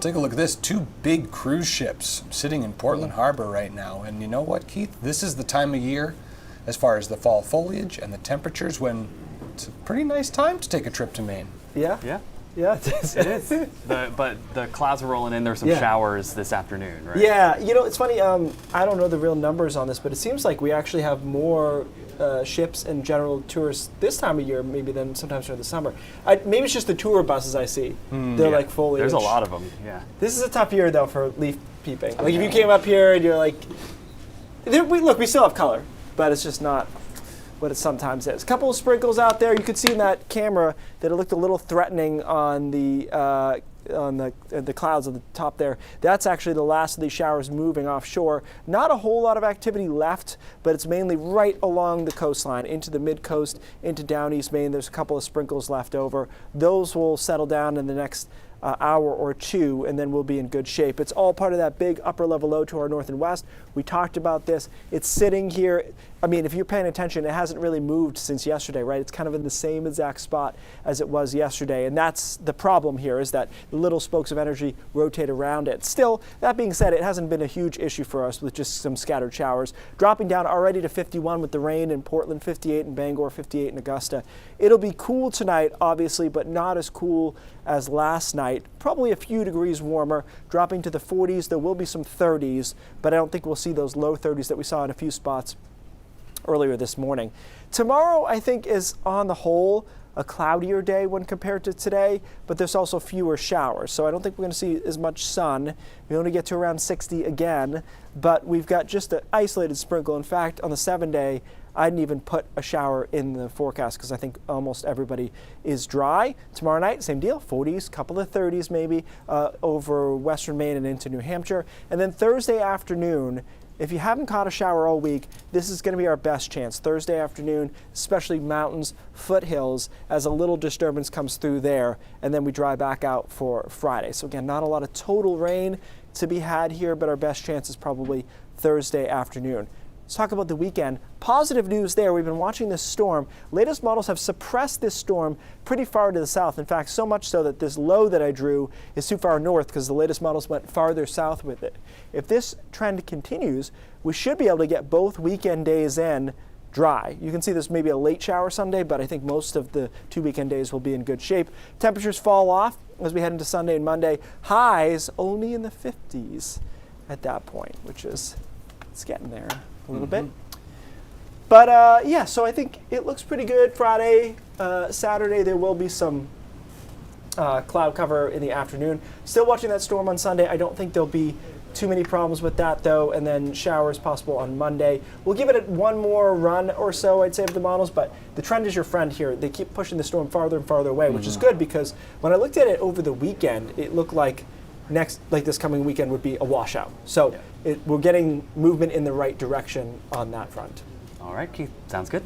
take a look at this. 2 big cruise ships sitting in Portland Harbor right now. And you know what, Keith? This is the time of year, as far as the fall foliage and the temperatures, when it's a pretty nice time to take a trip to Maine. Yeah. It is. But the clouds are rolling in. There's some showers this afternoon, right? Yeah, it's funny. I don't know the real numbers on this, but it seems like we actually have more ships and general tourists this time of year, maybe than sometimes during the summer. Maybe it's just the tour buses I see. They're like foliage. There's a lot of them. Yeah. This is a tough year though for leaf peeping. Like if you came up here and you're like, we still have color, but it's just not what it sometimes is. A couple of sprinkles out there. You could see in that camera that it looked a little threatening on the clouds on the top there. That's actually the last of these showers moving offshore. Not a whole lot of activity left, but it's mainly right along the coastline, into the mid-coast, into down East Maine. There's a couple of sprinkles left over. Those will settle down in the next hour or two, and then we'll be in good shape. It's all part of that big upper level low to our north and west. We talked about this. It's sitting here. I mean, if you're paying attention, it hasn't really moved since yesterday, right? It's kind of in the same exact spot as it was yesterday, and that's the problem here, is that the little spokes of energy rotate around it. Still, that being said, it hasn't been a huge issue for us with just some scattered showers. Dropping down already to 51 with the rain in Portland, 58 in Bangor, 58 in Augusta. It'll be cool tonight, obviously, but not as cool as last night. Probably a few degrees warmer, dropping to the 40s. There will be some 30s, but I don't think we'll see those low 30s that we saw in a few spots earlier this morning. Tomorrow, I think, is on the whole a cloudier day when compared to today, but there's also fewer showers. So I don't think we're going to see as much sun. We only get to around 60 again, but we've got just an isolated sprinkle. In fact, on the 7-day, I didn't even put a shower in the forecast because I think almost everybody is dry. Tomorrow night, same deal, 40s, couple of 30s maybe over western Maine and into New Hampshire. And then Thursday afternoon, if you haven't caught a shower all week, this is going to be our best chance. Thursday afternoon, especially mountains, foothills, as a little disturbance comes through there, and then we dry back out for Friday. So again, not a lot of total rain to be had here, but our best chance is probably Thursday afternoon. Let's talk about the weekend. Positive news there. We've been watching this storm. Latest models have suppressed this storm pretty far to the south. In fact, so much so that this low that I drew is too far north because the latest models went farther south with it. If this trend continues, we should be able to get both weekend days in dry. You can see there's maybe a late shower Sunday, but I think most of the 2 weekend days will be in good shape. Temperatures fall off as we head into Sunday and Monday. Highs only in the 50s at that point, which is, it's getting there a little bit. But yeah, so I think it looks pretty good. Friday, Saturday, there will be some cloud cover in the afternoon. Still watching that storm on Sunday. I don't think there'll be too many problems with that though, and then showers possible on Monday. We'll give it one more run or so, I'd say, of the models, but the trend is your friend here. They keep pushing the storm farther and farther away, which is good because when I looked at it over the weekend, it looked like this coming weekend would be a washout. So we're getting movement in the right direction on that front. All right, Keith, sounds good.